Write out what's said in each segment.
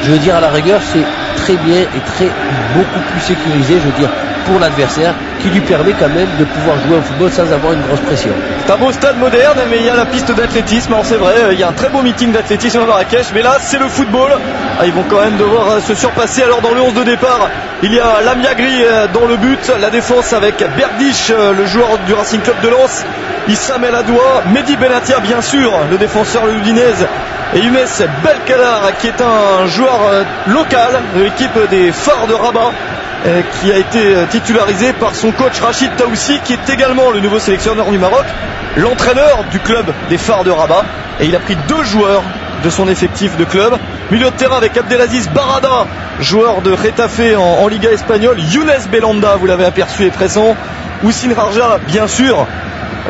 je veux dire, à la rigueur, c'est très bien et beaucoup plus sécurisé, je veux dire, pour l'adversaire, qui lui permet quand même de pouvoir jouer au football sans avoir une grosse pression. C'est un beau stade moderne, mais il y a la piste d'athlétisme. Alors c'est vrai, il y a un très beau meeting d'athlétisme à Marrakech, mais là c'est le football. Ils vont quand même devoir se surpasser. Alors dans le 11 de départ, il y a Lamiagri dans le but, la défense avec Berdych, le joueur du Racing Club de Lens, Issam El Adoua, Mehdi Benatia bien sûr, le défenseur loudinaise, et Younes Belkalar qui est un joueur local de l'équipe des Phares de Rabat, qui a été titularisé par son coach Rachid Taoussi, qui est également le nouveau sélectionneur du Maroc, l'entraîneur du club des Phares de Rabat, et il a pris 2 joueurs de son effectif de club. Milieu de terrain avec Abdelaziz Barada, joueur de Getafe en Liga espagnole, Younes Belanda, vous l'avez aperçu, est présent, Houssine Rarja bien sûr,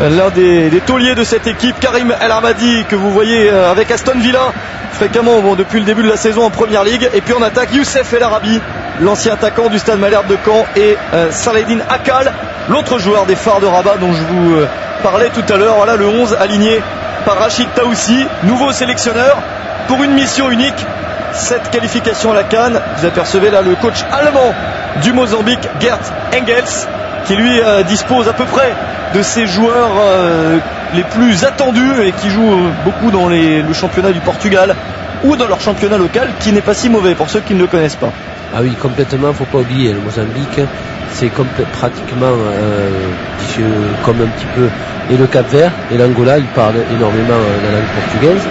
l'un des tauliers de cette équipe, Karim El Hamadi que vous voyez avec Aston Villa fréquemment depuis le début de la saison en Première Ligue, et puis on attaque Youssef El Arabi, l'ancien attaquant du Stade Malherbe de Caen, et Saladin Akal, l'autre joueur des Phares de Rabat dont je vous parlais tout à l'heure. Voilà le 11 aligné par Rachid Taoussi, nouveau sélectionneur pour une mission unique, cette qualification à la CAN. Vous apercevez là le coach allemand du Mozambique, Gert Engels, qui lui dispose à peu près de ses joueurs les plus attendus et qui jouent beaucoup dans le championnat du Portugal ou dans leur championnat local, qui n'est pas si mauvais pour ceux qui ne le connaissent pas. Ah oui, complètement, faut pas oublier, le Mozambique, c'est pratiquement comme un petit peu, et le Cap-Vert et l'Angola, ils parlent énormément la langue portugaise,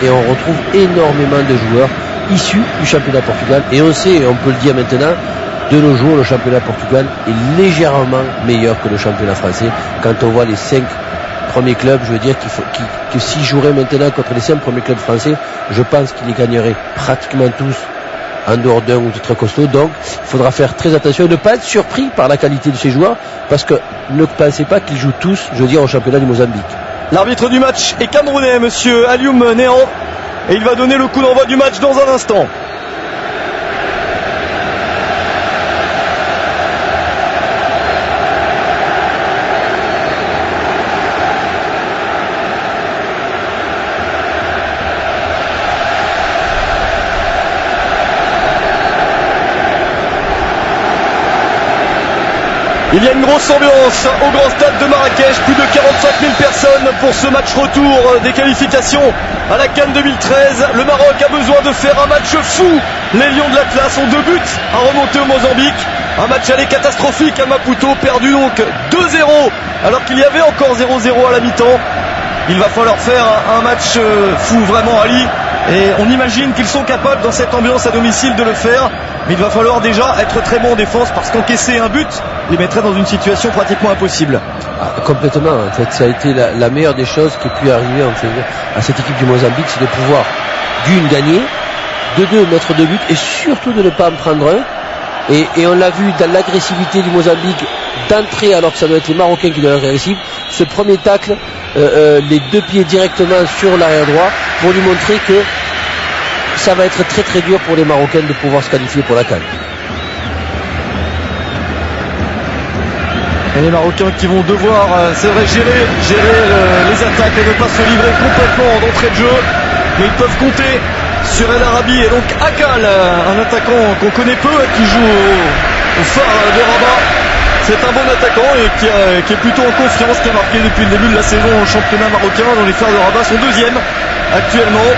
et on retrouve énormément de joueurs issus du championnat Portugal, et on sait, et on peut le dire maintenant, de nos jours, le championnat Portugal est légèrement meilleur que le championnat français. Quand on voit les 5 premiers clubs, je veux dire que s'ils joueraient maintenant contre les 5 premiers clubs français, je pense qu'ils les gagneraient pratiquement tous, en dehors d'un ou de très costaud. Donc il faudra faire très attention et ne pas être surpris par la qualité de ces joueurs, parce que ne pensez pas qu'ils jouent tous, je veux dire, au championnat du Mozambique. L'arbitre du match est camerounais, monsieur Alioum Néan, et il va donner le coup d'envoi du match dans un instant. Il y a une grosse ambiance au grand stade de Marrakech, plus de 45 000 personnes pour ce match retour des qualifications à la CAN 2013. Le Maroc a besoin de faire un match fou. Les Lions de l'Atlas ont 2 buts à remonter au Mozambique. Un match aller catastrophique à Maputo, perdu donc 2-0 alors qu'il y avait encore 0-0 à la mi-temps. Il va falloir faire un match fou vraiment, Ali, et on imagine qu'ils sont capables dans cette ambiance à domicile de le faire, mais il va falloir déjà être très bon en défense, parce qu'encaisser un but les mettrait dans une situation pratiquement impossible. Complètement, en fait, ça a été la meilleure des choses qui ait pu arriver en fait, à cette équipe du Mozambique, c'est de pouvoir d'une gagner, de 2 mettre 2 buts, et surtout de ne pas en prendre un. Et on l'a vu dans l'agressivité du Mozambique d'entrée, alors que ça doit être les Marocains qui doivent être agressifs. Ce premier tacle, les 2 pieds directement sur l'arrière droit, pour lui montrer que ça va être très très dur pour les Marocains de pouvoir se qualifier pour la CAN. Et les Marocains qui vont devoir, c'est vrai, gérer les attaques et ne pas se livrer complètement d'entrée de jeu, mais ils peuvent compter sur El Arabi et donc Akal, un attaquant qu'on connaît peu, qui joue au Phare de Rabat. C'est un bon attaquant et qui est plutôt en confiance, qui a marqué depuis le début de la saison au championnat marocain, dont les Phares de Rabat sont 2e actuellement.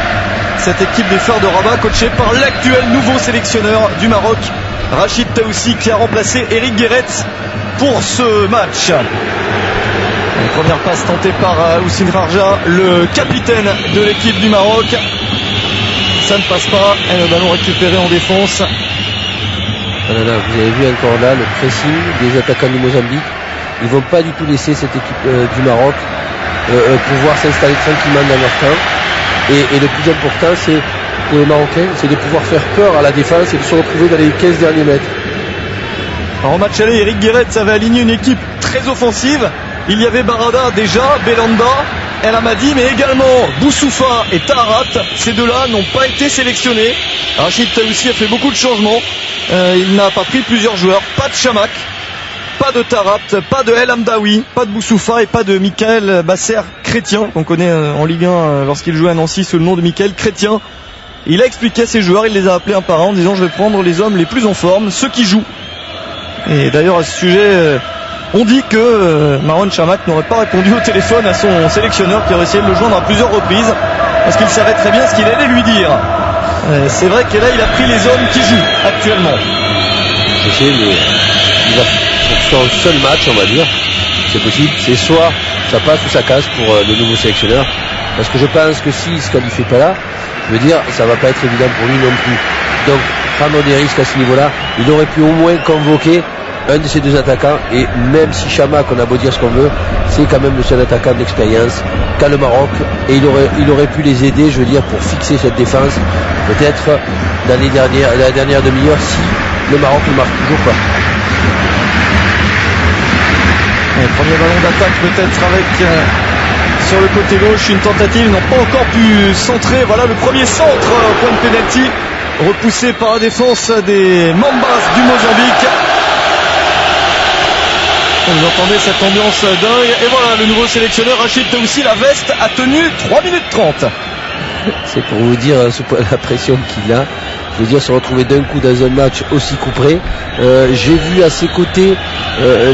Cette équipe des Phares de Rabat coachée par l'actuel nouveau sélectionneur du Maroc, Rachid Taoussi, qui a remplacé Eric Guéret pour ce match. Une première passe tentée par Houssine Rarja, le capitaine de l'équipe du Maroc. Ça ne passe pas, et le ballon récupéré en défense. Voilà, vous avez vu encore là le pressing des attaquants du Mozambique. Ils ne vont pas du tout laisser cette équipe du Maroc pouvoir s'installer tranquillement dans leur camp. Et le plus important, c'est pour les Marocains, c'est de pouvoir faire peur à la défense et de se retrouver dans les 15 derniers mètres. En match aller, Eric Guéret avait aligné une équipe très offensive. Il y avait Barada déjà, Belanda, El Hamadi, mais également Boussoufa et Taharat. Ces 2-là n'ont pas été sélectionnés. Rachid Taoussi a fait beaucoup de changements. Il n'a pas pris plusieurs joueurs. Pas de Chamak, pas de Taharat, pas de El Hamdaoui, pas de Boussoufa et pas de Michael Basser Chrétien, qu'on connaît en Ligue 1 lorsqu'il jouait à Nancy sous le nom de Michael Chrétien. Il a expliqué à ses joueurs, il les a appelés un par un en disant je vais prendre les hommes les plus en forme, ceux qui jouent. Et d'ailleurs à ce sujet, on dit que Marouane Chamakh n'aurait pas répondu au téléphone à son sélectionneur qui aurait essayé de le joindre à plusieurs reprises parce qu'il savait très bien ce qu'il allait lui dire. C'est vrai que là il a pris les hommes qui jouent actuellement. Je sais, mais il va pour son seul match, on va dire, c'est possible, c'est soit ça passe ou ça casse pour le nouveau sélectionneur. Parce que je pense que s'il ne se qualifie pas là, je veux dire, ça va pas être évident pour lui non plus. Donc, prendre des risques à ce niveau-là, il aurait pu au moins convoquer un de ces deux attaquants, et même si Chamakh, on a beau dire ce qu'on veut, c'est quand même le seul attaquant d'expérience qu'a le Maroc, et il aurait pu les aider, je veux dire, pour fixer cette défense, peut-être dans la dernière demi-heure, si le Maroc ne marque toujours pas. Et premier ballon d'attaque peut-être avec sur le côté gauche une tentative, ils n'ont pas encore pu centrer. Voilà le premier centre au point de pénalty, repoussé par la défense des Mambas du Mozambique. Vous entendez cette ambiance dingue. Et voilà le nouveau sélectionneur Rachid Taoussi, la veste a tenu 3 minutes 30. C'est pour vous dire la pression qu'il a. Je veux dire, se retrouver d'un coup dans un match aussi couperé. J'ai vu à ses côtés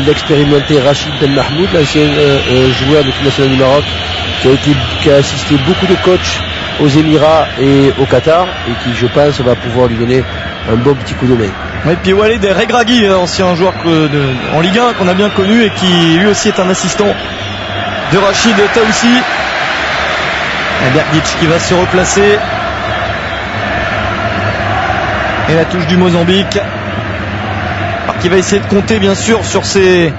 l'expérimenté Rachid Ben Mahmoud, l'ancien joueur de l'équipe nationale du Maroc, qui a assisté beaucoup de coachs aux Émirats et au Qatar, et qui, je pense, va pouvoir lui donner un bon petit coup de main. Et puis Walid Regragui, ancien joueur en Ligue 1 qu'on a bien connu et qui lui aussi est un assistant de Rachid Taoussi. Bergic qui va se replacer. Et la touche du Mozambique. Alors qui va essayer de compter bien sûr sur ses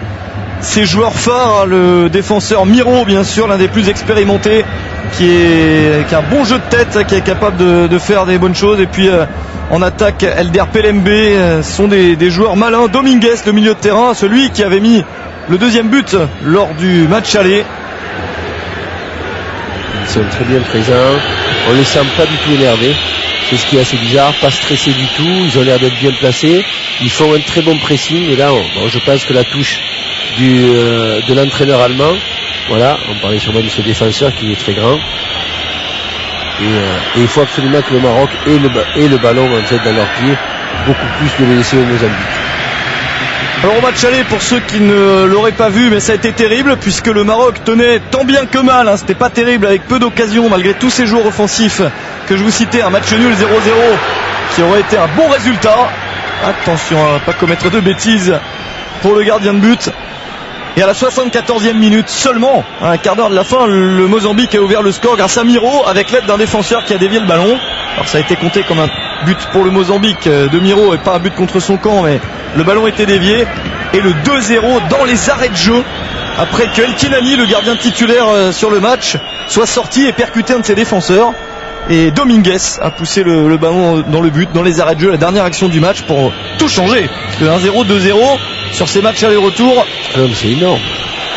joueurs phares, le défenseur Miro bien sûr, l'un des plus expérimentés, qui a un bon jeu de tête, qui est capable de faire des bonnes choses. Et puis en attaque, Elder Pelembe, sont des joueurs malins. Dominguez, le milieu de terrain, celui qui avait mis le deuxième but lors du match aller. Ils sont très bien présents, on ne les sent pas du tout énervés. C'est ce qui est assez bizarre, pas stressé du tout, ils ont l'air d'être bien placés, ils font un très bon pressing, et là je pense que la touche de l'entraîneur allemand, voilà, on parlait sûrement de ce défenseur qui est très grand, et il faut absolument que le Maroc ait le ballon en fait dans leurs pieds, beaucoup plus de le laisser au Mozambique. Alors au match aller, pour ceux qui ne l'auraient pas vu, mais ça a été terrible puisque le Maroc tenait tant bien que mal, c'était pas terrible, avec peu d'occasions malgré tous ces joueurs offensifs que je vous citais. Un match nul 0-0 qui aurait été un bon résultat. Attention à ne pas commettre de bêtises pour le gardien de but. Et à la 74e minute seulement, à un quart d'heure de la fin, le Mozambique a ouvert le score grâce à Miro, avec l'aide d'un défenseur qui a dévié le ballon. Alors ça a été compté comme un but pour le Mozambique de Miro et pas un but contre son camp, mais le ballon était dévié. Et le 2-0 dans les arrêts de jeu, après que El Kinani, le gardien titulaire sur le match, soit sorti et percuté un de ses défenseurs. Et Dominguez a poussé le ballon dans le but, dans les arrêts de jeu, la dernière action du match pour tout changer. Parce que 1-0, 2-0 sur ces matchs aller-retour. C'est énorme.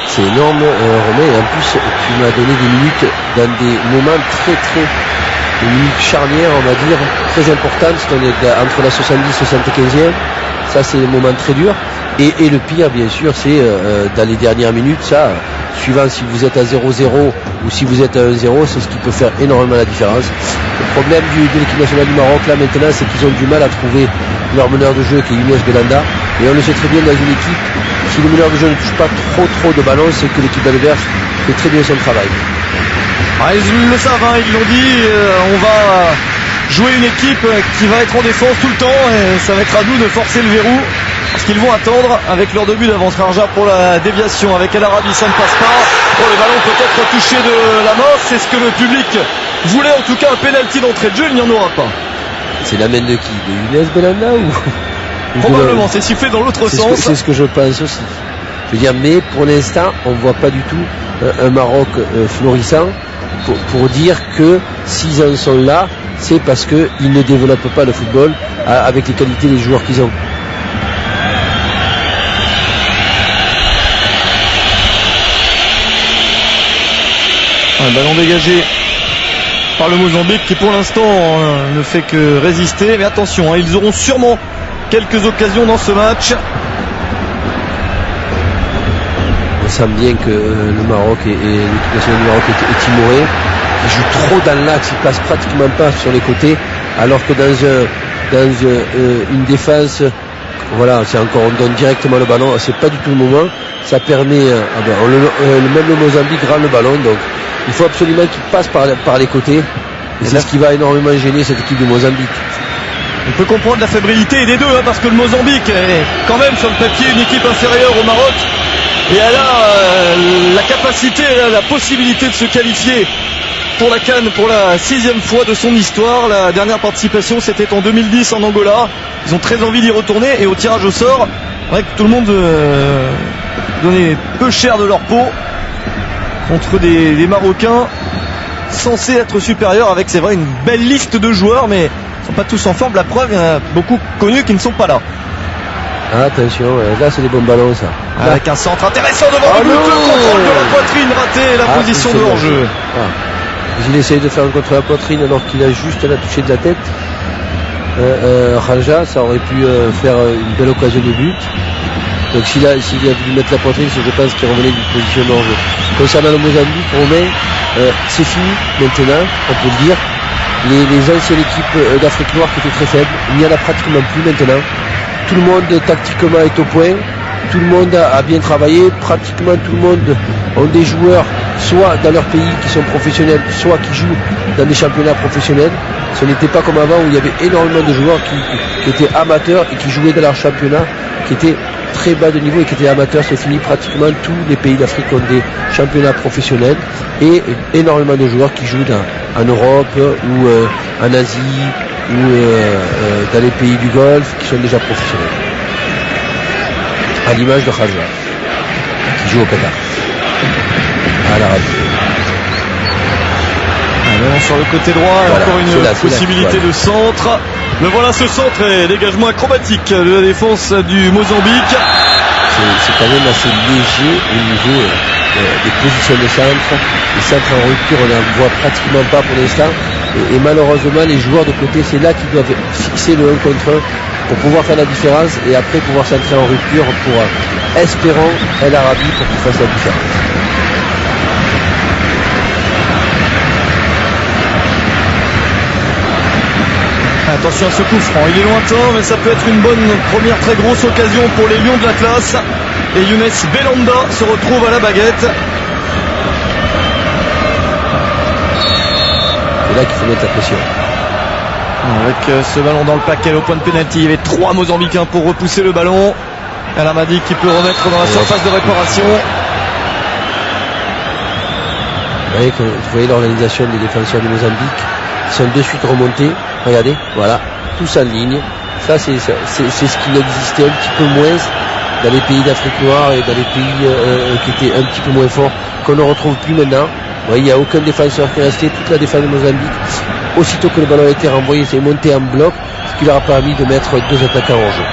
C'est énorme, Romain. Et en plus, tu m'as donné des minutes dans des moments des minutes charnières, on va dire, très importantes. On est entre la 70 et 75e. Ça, c'est des moments très durs. Et le pire, bien sûr, c'est dans les dernières minutes, ça, suivant si vous êtes à 0-0 ou si vous êtes à 1-0, c'est ce qui peut faire énormément la différence. Le problème de l'équipe nationale du Maroc, là, maintenant, c'est qu'ils ont du mal à trouver leur meneur de jeu, qui est Younes Belhanda. Et on le sait très bien dans une équipe, si le meneur de jeu ne touche pas trop de ballons, c'est que l'équipe adverse fait très bien son travail. Ah, ils le savent, ils l'ont dit, on va jouer une équipe qui va être en défense tout le temps, et ça va être à nous de forcer le verrou. Parce qu'ils vont attendre avec leur début d'avance. Raja pour la déviation avec El Arabi, ça ne passe pas. Bon, le ballon peut être touché de la main, c'est ce que le public voulait, en tout cas un pénalty d'entrée de jeu, il n'y en aura pas. C'est la main de qui? De Younes Belhanda ou probablement, c'est sifflé dans l'autre sens. C'est ce que je pense aussi. Je veux dire, mais pour l'instant, on ne voit pas du tout un Maroc florissant pour dire que s'ils en sont là, c'est parce qu'ils ne développent pas le football avec les qualités des joueurs qu'ils ont. Un ballon dégagé par le Mozambique qui pour l'instant ne fait que résister. Mais attention, ils auront sûrement quelques occasions dans ce match. On sent bien que le Maroc et l'équipe nationale du Maroc est timoré. Ils jouent trop dans l'axe, ils passent pratiquement pas sur les côtés. alors que dans une défense, voilà, c'est encore, on donne directement le ballon, c'est pas du tout le moment. Ça permet, même le Mozambique rend le ballon, donc il faut absolument qu'il passe par les côtés. Et c'est ce qui va énormément gêner cette équipe de Mozambique. On peut comprendre la fébrilité des deux, parce que le Mozambique est quand même sur le papier une équipe inférieure au Maroc. Et elle a la capacité, elle a la possibilité de se qualifier pour la CAN pour la 6e fois de son histoire. La dernière participation, c'était en 2010 en Angola. Ils ont très envie d'y retourner, et au tirage au sort, c'est vrai que tout le monde donnait peu cher de leur peau contre des Marocains censés être supérieurs, avec, c'est vrai, une belle liste de joueurs, mais ils ne sont pas tous en forme. La preuve, il y en a beaucoup connus qui ne sont pas là. Attention, là c'est des bons ballons, ça. Avec un centre intéressant devant le but, le contrôle de la poitrine raté, la position de hors-jeu. Il essaye de faire un contre la poitrine alors qu'il a juste la toucher de la tête. Raja, ça aurait pu faire une belle occasion de but. Donc s'il a voulu mettre la poitrine, je pense qu'il revenait d'une position de hors-jeu. Concernant le Mozambique, Romain, c'est fini maintenant, on peut le dire. Les anciennes équipes d'Afrique noire qui étaient très faibles, il n'y en a pratiquement plus maintenant. Tout le monde tactiquement est au point, tout le monde a bien travaillé, pratiquement tout le monde ont des joueurs soit dans leur pays qui sont professionnels, soit qui jouent dans des championnats professionnels. Ce n'était pas comme avant où il y avait énormément de joueurs qui étaient amateurs et qui jouaient dans leur championnat, qui étaient très bas de niveau et qui étaient amateurs. C'est fini, pratiquement tous les pays d'Afrique ont des championnats professionnels et énormément de joueurs qui jouent en Europe ou en Asie ou dans les pays du Golfe qui sont déjà professionnels. À l'image de Khaja qui joue au Qatar, à l'Arabie. Sur le côté droit, voilà, encore une possibilité de centre. Le voilà, ce centre et dégagement acrobatique de la défense du Mozambique. C'est quand même assez léger au niveau des positions de centre. Les centres en rupture, on n'en voit pratiquement pas pour l'instant. Et malheureusement, les joueurs de côté, c'est là qu'ils doivent fixer le 1 contre 1 pour pouvoir faire la différence et après pouvoir centrer en rupture pour, espérons, El Arabi pour qu'il fasse la différence. Attention à ce coup franc, il est lointain, mais ça peut être une bonne première très grosse occasion pour les Lions de l'Atlas. Et Younes Belanda se retrouve à la baguette. C'est là qu'il faut mettre la pression. Avec ce ballon dans le paquet au point de pénalty, il y avait 3 Mozambicains pour repousser le ballon. El Amadi qui peut remettre dans la surface de réparation. Vous voyez l'organisation des défenseurs du Mozambique. Ils sont de suite remontés. Regardez, voilà, tous en ligne. Ça, c'est ce qui existait un petit peu moins dans les pays d'Afrique noire et dans les pays qui étaient un petit peu moins forts, qu'on ne retrouve plus maintenant. Vous voyez, il n'y a aucun défenseur qui est resté. Toute la défense de Mozambique, aussitôt que le ballon a été renvoyé, c'est monté en bloc, ce qui leur a permis de mettre 2 attaquants en jeu.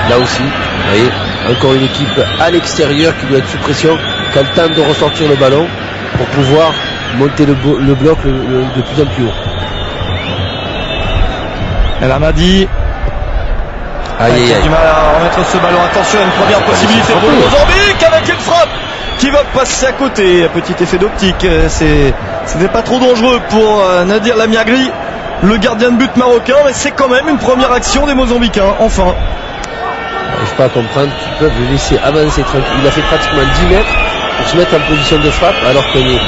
Là aussi, vous voyez, encore une équipe à l'extérieur qui doit être sous pression, qui a le temps de ressortir le ballon pour pouvoir monter le bloc de plus en plus haut. El Amadi qui a du mal à remettre ce ballon. Attention, une première possibilité pour le Mozambique avec une frappe qui va passer à côté. Petit effet d'optique, c'était pas trop dangereux pour Nadir Lamiagri, le gardien de but marocain, mais c'est quand même une première action des Mozambicains, enfin. Je n'arrive pas à comprendre qu'ils peuvent le laisser avancer tranquille. Il a fait pratiquement 10 mètres pour se mettre en position de frappe alors qu'on est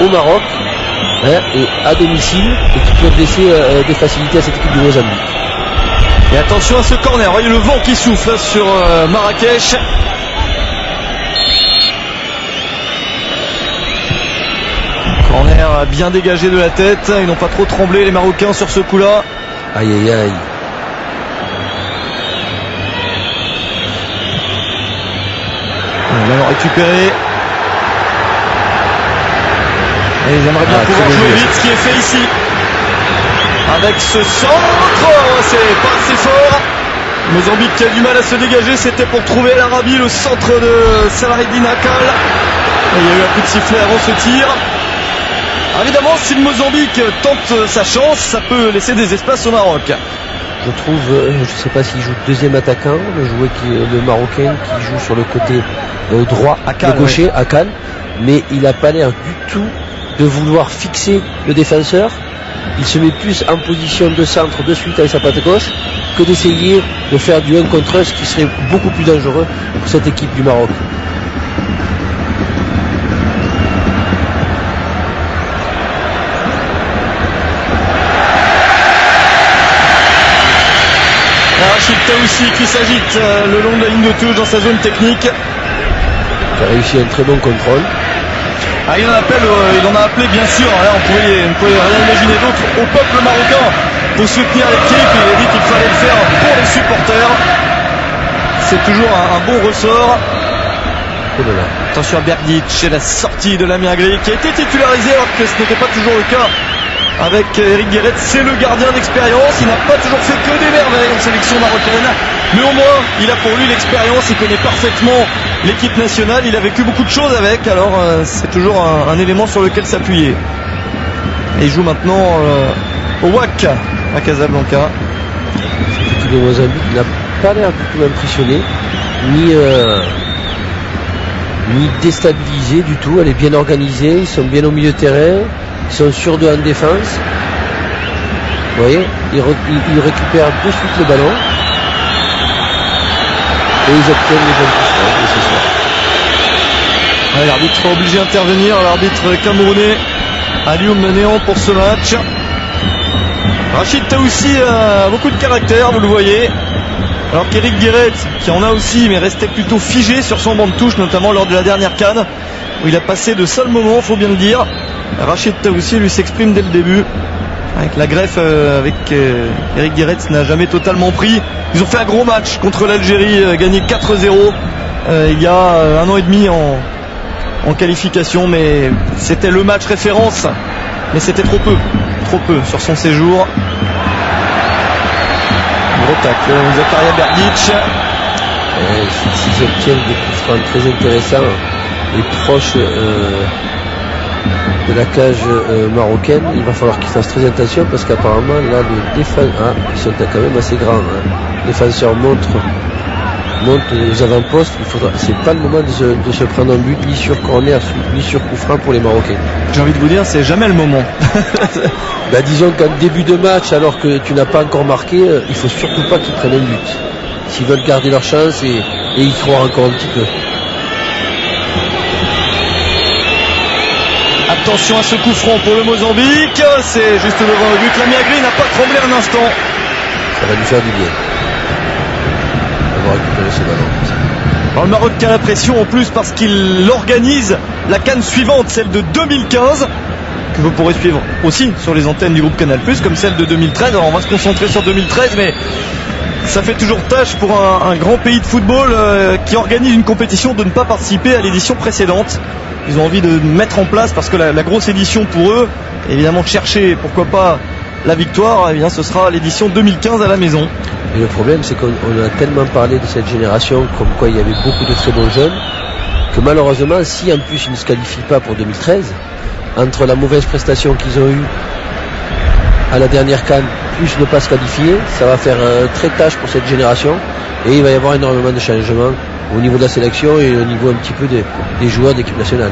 au Maroc et à domicile et qui peuvent laisser des facilités à cette équipe du Mozambique. Et attention à ce corner, voyez le vent qui souffle sur Marrakech. Corner bien dégagé de la tête, ils n'ont pas trop tremblé les Marocains sur ce coup-là. Aïe aïe aïe. Ballon récupéré. Et ils aimeraient bien pouvoir jouer vite, ce qui est fait ici. Avec ce centre, c'est pas assez fort. Mozambique qui a du mal à se dégager, c'était pour trouver El Arabi, le centre de Salahuddin Akal. Et il y a eu un coup de sifflet avant ce tir. Alors évidemment, si le Mozambique tente sa chance, ça peut laisser des espaces au Maroc. Je trouve, je ne sais pas s'il joue deuxième attaquant, le Marocain qui joue sur le côté droit, le gaucher, Akal, mais il n'a pas l'air du tout de vouloir fixer le défenseur. Il se met plus en position de centre de suite avec sa patte gauche que d'essayer de faire du 1 contre 1, ce qui serait beaucoup plus dangereux pour cette équipe du Maroc. Rachid Taoussi qui s'agite le long de la ligne de touche dans sa zone technique. Qui a réussi un très bon contrôle. Il en a appelé bien sûr, là on pouvait rien imaginer d'autre au peuple marocain pour soutenir l'équipe. Il a dit qu'il fallait le faire pour les supporters. C'est toujours un bon ressort. Attention à Berdic et la sortie de Lamia Gri qui a été titularisé alors que ce n'était pas toujours le cas avec Eric Guéret. C'est le gardien d'expérience, il n'a pas toujours fait que des merveilles en sélection marocaine, mais au moins il a pour lui l'expérience, il connaît parfaitement l'équipe nationale, il a vécu beaucoup de choses avec, alors c'est toujours un élément sur lequel s'appuyer. Et il joue maintenant au WAC à Casablanca. L'équipe de Mozambique n'a pas l'air du tout impressionné, ni déstabilisé du tout. Elle est bien organisée, ils sont bien au milieu de terrain, ils sont sur deux en défense. Vous voyez, ils récupèrent de suite le ballon et ils obtiennent les jeunes touches nécessaires. L'arbitre sera obligé d'intervenir, l'arbitre camerounais Alioum Néant pour ce match. Rachid Taoussi a beaucoup de caractère, vous le voyez. Alors qu'Eric Guéret, qui en a aussi, mais restait plutôt figé sur son banc de touche, notamment lors de la dernière CAN, où il a passé de sales moments, faut bien le dire. Rachid Taoussi lui s'exprime dès le début. Avec la greffe avec Eric Guéret n'a jamais totalement pris. Ils ont fait un gros match contre l'Algérie, gagné 4-0 il y a 1 an et demi en qualification, mais c'était le match référence, mais c'était trop peu sur son séjour. Gros tacle, Zakaria Berdic. S'ils obtiennent des coups francs très intéressants et proches de la cage marocaine, il va falloir qu'ils fassent très attention parce qu'apparemment là le défenseur, ils sont quand même assez grands, le défenseur monte aux avant-postes. C'est pas le moment de se prendre un but ni sur corner ni sur coup franc pour les Marocains. J'ai envie de vous dire, c'est jamais le moment. Disons qu'en début de match, alors que tu n'as pas encore marqué, il faut surtout pas qu'ils prennent un but s'ils veulent garder leur chance et y croire encore un petit peu. Attention à ce coup franc pour le Mozambique, c'est juste devant le but. Lamia Gri n'a pas tremblé un instant. Ça va lui faire du bien d'avoir récupéré ce ballon. Alors le Maroc qui a la pression en plus parce qu'il organise la CAN suivante, celle de 2015, que vous pourrez suivre aussi sur les antennes du groupe Canal+, comme celle de 2013. Alors on va se concentrer sur 2013, mais ça fait toujours tâche pour un grand pays de football qui organise une compétition de ne pas participer à l'édition précédente. Ils ont envie de mettre en place, parce que la grosse édition pour eux, évidemment de chercher, pourquoi pas, la victoire, eh bien ce sera l'édition 2015 à la maison. Et le problème, c'est qu'on a tellement parlé de cette génération, comme quoi il y avait beaucoup de très bons jeunes, que malheureusement, si en plus ils ne se qualifient pas pour 2013, entre la mauvaise prestation qu'ils ont eue à la dernière CAN, plus ne pas se qualifier, ça va faire très tâche pour cette génération, et il va y avoir énormément de changements au niveau de la sélection et au niveau un petit peu des joueurs d'équipe nationale.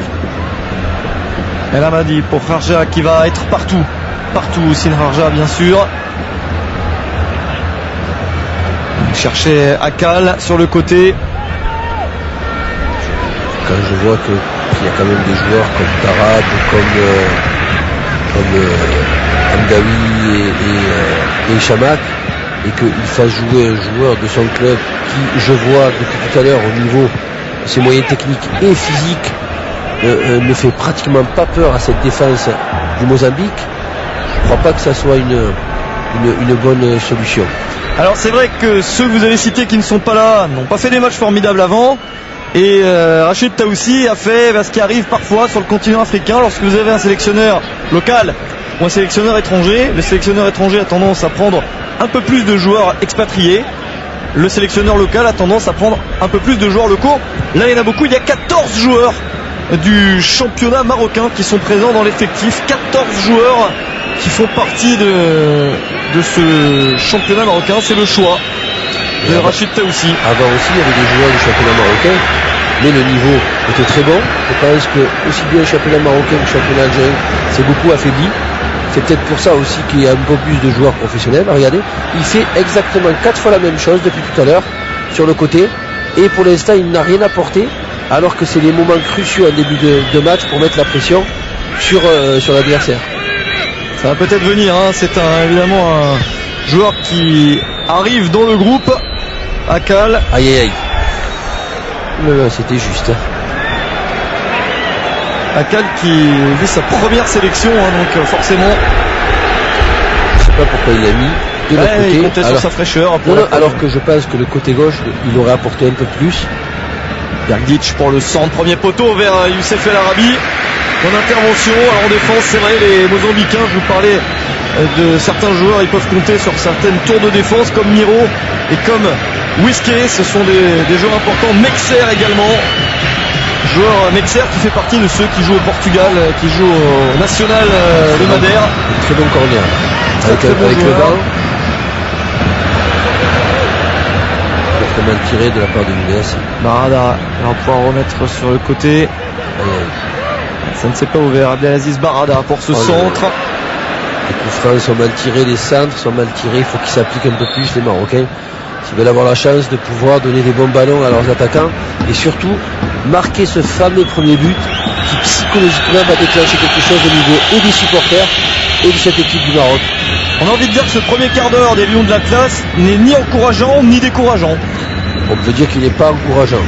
El Amadi pour Kharja qui va être partout, Sin Kharja bien sûr. Chercher Akal sur le côté. Quand je vois qu'il y a quand même des joueurs comme Tarab, comme Amdawi et Chamak, et qu'il fasse jouer un joueur de son club qui, je vois depuis tout à l'heure au niveau de ses moyens techniques et physiques, ne fait pratiquement pas peur à cette défense du Mozambique, je ne crois pas que ça soit une bonne solution. Alors c'est vrai que ceux que vous avez cités qui ne sont pas là n'ont pas fait des matchs formidables avant, et Rachid Taoussi a fait ce qui arrive parfois sur le continent africain lorsque vous avez un sélectionneur local ou un sélectionneur étranger. Le sélectionneur étranger a tendance à prendre un peu plus de joueurs expatriés. Le sélectionneur local a tendance à prendre un peu plus de joueurs locaux. Là il y en a beaucoup, il y a 14 joueurs du championnat marocain qui sont présents dans l'effectif. 14 joueurs qui font partie de ce championnat marocain. C'est le choix de Rachid Taoussi. Avant aussi il y avait des joueurs du championnat marocain mais le niveau était très bon. Je pense que aussi bien le championnat marocain que le championnat algérien s'est beaucoup affaibli. C'est peut-être pour ça aussi qu'il y a un peu plus de joueurs professionnels. Regardez, il fait exactement 4 fois la même chose depuis tout à l'heure sur le côté, et pour l'instant il n'a rien apporté, alors que c'est les moments cruciaux en début de match pour mettre la pression sur l'adversaire. Ça va peut-être venir, hein. C'est évidemment un joueur qui arrive dans le groupe. Akal. Aïe aïe aïe. C'était juste. Akal qui vit sa première sélection, hein, donc forcément. Je sais pas pourquoi il l'a mis de l'autre côté. Il comptait sur sa fraîcheur. Alors que je pense que le côté gauche, il aurait apporté un peu plus. Bergdic pour le centre, premier poteau vers Youssef El Arabi. En intervention, alors en défense, c'est vrai, les Mozambicains, je vous parlais de certains joueurs, ils peuvent compter sur certaines tours de défense comme Miro et comme Whisky, ce sont des joueurs importants. Mexer également, joueur Mexer qui fait partie de ceux qui jouent au Portugal, qui jouent au National de Madère. Très bon corner, avec le ballon. Mal tiré de la part de Younes. Barada va pouvoir remettre sur le côté. Ça ne s'est pas ouvert. Abdelaziz Barada pour ce centre. Les coups francs sont mal tirés, les centres sont mal tirés. Il faut qu'ils s'appliquent un peu plus, les Marocains, s'ils veulent avoir la chance de pouvoir donner des bons ballons à leurs attaquants, et surtout marquer ce fameux premier but qui psychologiquement va déclencher quelque chose au niveau et des supporters et de cette équipe du Maroc. On a envie de dire que ce premier quart d'heure des Lions de l'Atlas n'est ni encourageant ni décourageant. On peut dire qu'il n'est pas encourageant.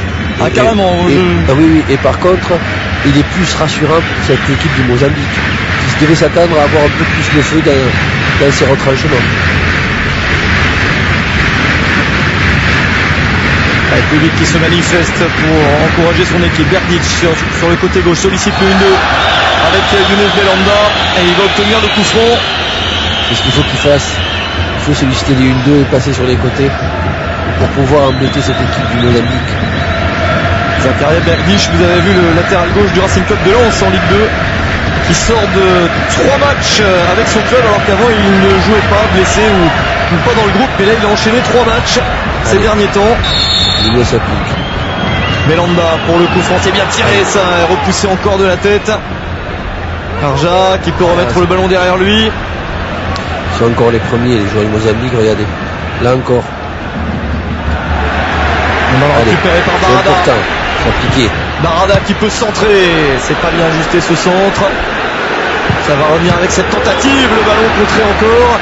Carrément. Oui, et par contre, il est plus rassurant pour cette équipe du Mozambique, qui devait s'attendre à avoir un peu plus de feu dans ses retranchements. Le public qui se manifeste pour encourager son équipe. Bergdic sur le côté gauche sollicite le 1-2 avec Younes Belhanda, et il va obtenir le coup franc. C'est ce qu'il faut qu'il fasse. Il faut solliciter les 1-2 et passer sur les côtés pour pouvoir embêter cette équipe du Mozambique. Zakaria Bergdic, vous avez vu le latéral gauche du Racing Club de Lens en Ligue 2, qui sort de 3 matchs avec son club, alors qu'avant il ne jouait pas, blessé ou pas dans le groupe, mais là il a enchaîné 3 matchs ces derniers temps. Il doit s'appliquer. Belhanda pour le coup franc, c'est bien tiré, ça est repoussé encore de la tête. Arja qui peut remettre le ballon derrière lui. C'est encore les premiers, les joueurs du Mozambique, regardez. Là encore. On va récupérer par Barada. C'est important, s'appliquer. Barada qui peut centrer, c'est pas bien ajusté ce centre. Ça va revenir avec cette tentative, le ballon contré encore.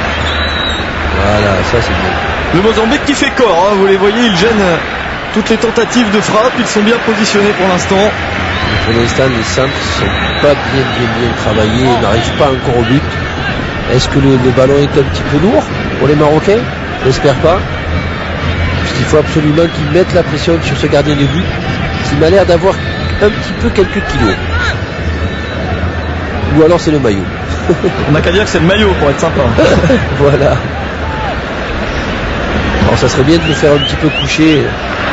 Voilà, ça c'est bien. Le Mozambique qui fait corps, hein, vous les voyez, ils gênent toutes les tentatives de frappe, ils sont bien positionnés pour l'instant. Pour l'instant, les centres ne sont pas bien travaillés, ils n'arrivent pas encore au but. Est-ce que le ballon est un petit peu lourd pour les Marocains? J'espère pas. Puisqu'il faut absolument qu'ils mettent la pression sur ce gardien de but, qui m'a l'air d'avoir un petit peu quelques kilos. Ou alors c'est le maillot. On n'a qu'à dire que c'est le maillot pour être sympa. Voilà. Alors ça serait bien de le faire un petit peu coucher.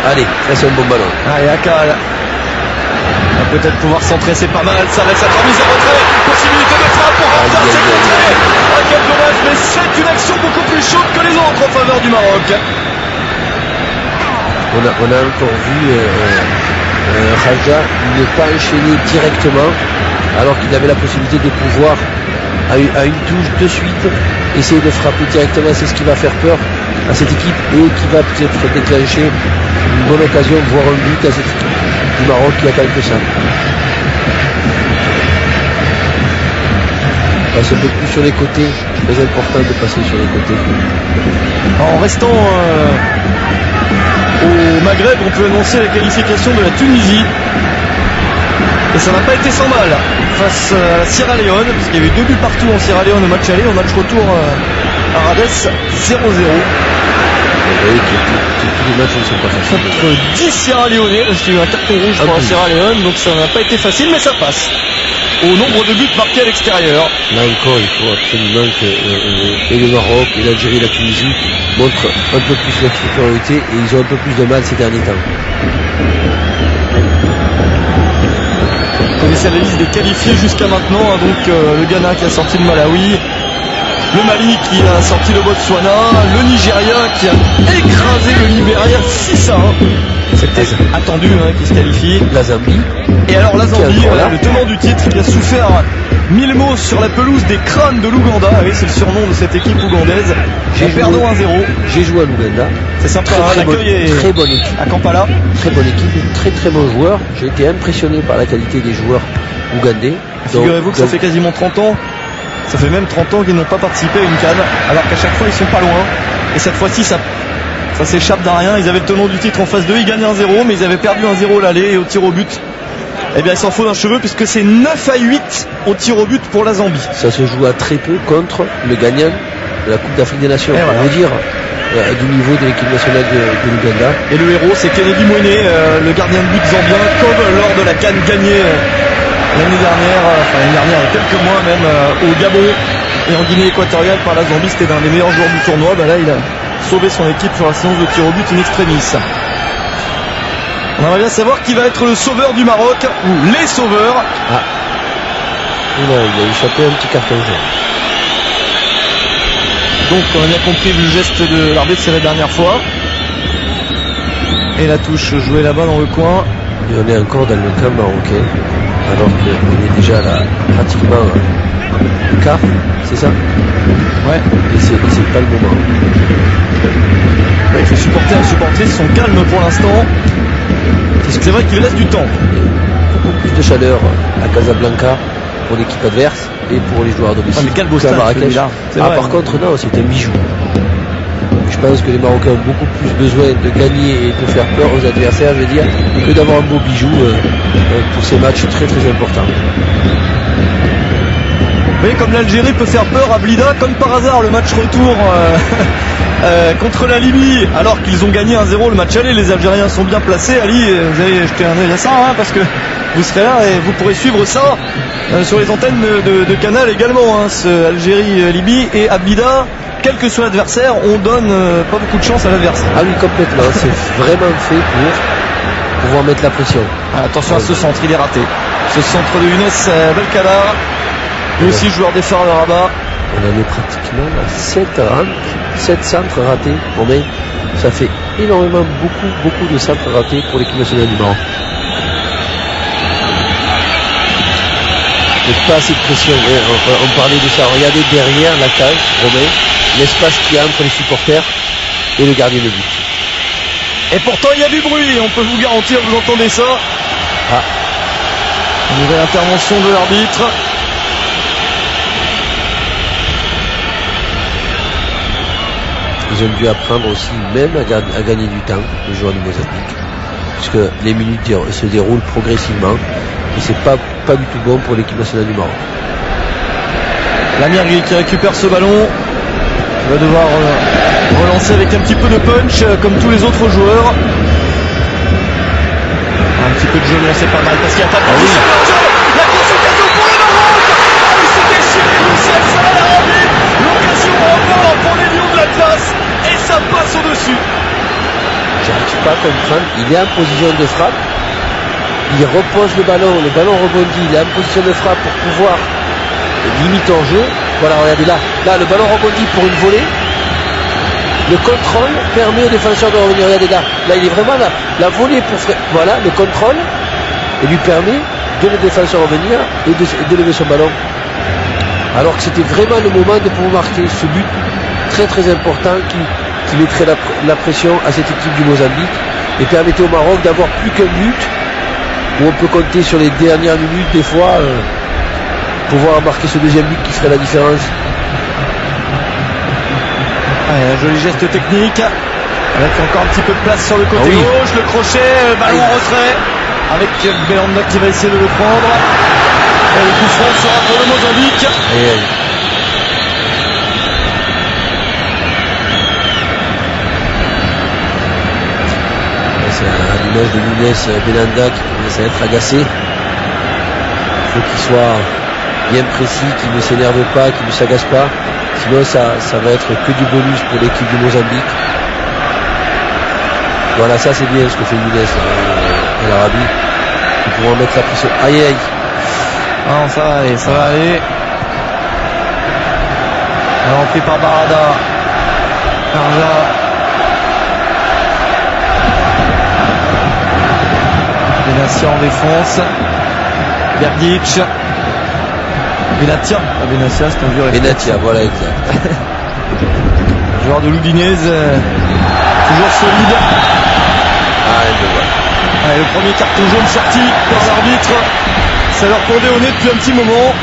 Allez, ça c'est un bon ballon. Allez, Akal va peut-être pouvoir centrer, c'est pas mal. Ça reste sa remise en retrait. Possibilité de frappe pour Ramsar, c'est contré. Quel dommage, mais c'est une action beaucoup plus chaude que les autres en faveur du Maroc. On a encore vu Raja ne pas enchaîner directement, alors qu'il avait la possibilité de pouvoir à une touche de suite essayer de frapper directement. C'est ce qui va faire peur à cette équipe et qui va peut-être déclencher une bonne occasion, voire un but à cette équipe du Maroc qui attend que ça. Passe un peu plus sur les côtés, c'est très important de passer sur les côtés. En restant au Maghreb, on peut annoncer la qualification de la Tunisie. Et ça n'a pas été sans mal face à la Sierra Leone, parce qu'il y a eu 2 buts partout en Sierra Leone au match aller, au match retour à Rades, 0-0. Vous voyez que tous les matchs ne sont pas faciles. Contre 10 Sierra Leone, parce qu'il y a eu un carton rouge pour la Sierra Leone, donc ça n'a pas été facile, mais ça passe. Au nombre de buts marqués à l'extérieur. Là encore, il faut absolument que et le Maroc, et l'Algérie et la Tunisie montrent un peu plus leur supériorité, et ils ont un peu plus de mal ces derniers temps. Vous connaissez la liste des qualifiés jusqu'à maintenant, hein, donc le Ghana qui a sorti le Malawi, le Mali qui a sorti le Botswana, le Nigeria qui a écrasé le Libéria 6-1. C'était attendu qu'il se qualifie. La Zambie. Et alors la Zambie, le tenant du titre, qui a souffert 1000 mots sur la pelouse des crânes de l'Ouganda. Oui, c'est le surnom de cette équipe ougandaise. Perdons 1-0. J'ai joué à l'Ouganda. C'est sympa, l'accueil est très bonne équipe. À Kampala. Très bonne équipe, très très bons joueurs. J'ai été impressionné par la qualité des joueurs ougandais. Figurez-vous que ça fait quasiment 30 ans. Ça fait même 30 ans qu'ils n'ont pas participé à une CAN, alors qu'à chaque fois ils sont pas loin. Et cette fois-ci ça s'échappe d'un rien. Ils avaient le tenant du titre en face d'eux, ils gagnaient 1-0, mais ils avaient perdu 1-0 l'aller et au tir au but. Eh bien il s'en faut d'un cheveu puisque c'est 9-8 au tir au but pour la Zambie. Ça se joue à très peu contre le gagnant de la Coupe d'Afrique des Nations. Et voilà. On veut dire du niveau de l'équipe nationale de l'Ouganda. Et le héros c'est Kennedy Mwene, le gardien de but zambien, comme lors de la CAN gagnée l'année dernière, il y a quelques mois même, au Gabon et en Guinée équatoriale par la Zambie. C'était l'un des meilleurs joueurs du tournoi. Là il a sauvé son équipe sur la séance de tir au but in extremis. On aimerait bien savoir qui va être le sauveur du Maroc, ou les sauveurs. Ah. Il a échappé un petit carton jaune. Donc on a bien compris le geste de l'arbitre, c'est la dernière fois. Et la touche jouée là-bas dans le coin. Et on est encore dans le camp marocain, alors qu'on est déjà là pratiquement le quart, c'est ça? Ouais. Et c'est pas le moment. Les supporters sont calmes pour l'instant. C'est vrai qu'il reste du temps. Beaucoup plus de chaleur à Casablanca pour l'équipe adverse et pour les joueurs domicile. Mais quel beau stade, Marrakech. Par contre, non, c'est un bijou. Je pense que les Marocains ont beaucoup plus besoin de gagner et de faire peur aux adversaires, je veux dire, que d'avoir un beau bijou pour ces matchs très très importants. Vous voyez comme l'Algérie peut faire peur à Blida, comme par hasard le match retour contre la Libye, alors qu'ils ont gagné 1-0 le match aller. Les Algériens sont bien placés. Ali, vous allez jeter un œil à ça, parce que vous serez là et vous pourrez suivre ça sur les antennes de Canal également, ce Algérie-Libye. Et à Blida, quel que soit l'adversaire, on donne pas beaucoup de chance à l'adversaire. Ah oui, complètement, c'est vraiment fait pour pouvoir mettre la pression. Attention à ce centre, il est raté. Ce centre de Younes Belkala, lui aussi joueur des Phares de Rabat. On en est pratiquement à 7 centres ratés. Bon, mais ça fait énormément, beaucoup de centres ratés pour l'équipe nationale du Maroc. Mais pas assez de pression. On parlait de ça. Regardez derrière la cage, Romain, l'espace qu'il y a entre les supporters et le gardien de but. Et pourtant il y a du bruit, on peut vous garantir, vous entendez ça. Une nouvelle intervention de l'arbitre. Ils ont dû apprendre aussi même à gagner du temps, les joueurs du Mozambique, puisque les minutes se déroulent progressivement et c'est pas du tout bon pour l'équipe nationale du Maroc. Lamia qui récupère ce ballon, il va devoir relancer avec un petit peu de punch comme tous les autres joueurs. Un petit peu de jeu, mais c'est pas mal parce qu'il n'y a pas de position. La grosse occasion pour le Maroc. Il se déchire Youssef Salaharabi. L'occasion encore pour les Lions de l'Atlas et ça passe au-dessus. J'arrive pas à comprendre, il est en position de frappe, il repose le ballon rebondit, il est en position de frappe pour pouvoir limiter en jeu. Voilà, regardez là le ballon rebondit pour une volée. Le contrôle permet au défenseur de revenir. Regardez là il est vraiment là. La volée pour voilà, le contrôle et lui permet de le défenseur revenir et de lever son ballon. Alors que c'était vraiment le moment de pouvoir marquer ce but très très important qui mettrait la pression à cette équipe du Mozambique et permettait au Maroc d'avoir plus qu'un but où on peut compter sur les dernières minutes des fois pouvoir marquer ce deuxième but qui ferait la différence. Un joli geste technique avec encore un petit peu de place sur le côté gauche, le crochet, ballon en retrait avec Belhanda qui va essayer de le prendre et le coup franc sera pour le Mozambique. C'est à l'image de Younes Belhanda qui commence à être agacé. Il faut qu'il soit bien précis, qu'il ne s'énerve pas, qu'il ne s'agace pas. Sinon ça va être que du bonus pour l'équipe du Mozambique. Voilà, ça c'est bien ce que fait Younes Belhanda. Ils pourront mettre la pression. Aïe aïe. Non, ça va aller. Alors pris par Barada. Arja. Benatia en défense. Verdic. Benatia. Benatia, c'est un vieux réflexe. Benatia, voilà, exact. Joueur de l'Udinese, toujours solide. Allez, le premier carton jaune sorti par l'arbitre. Ça leur pendait au nez depuis un petit moment.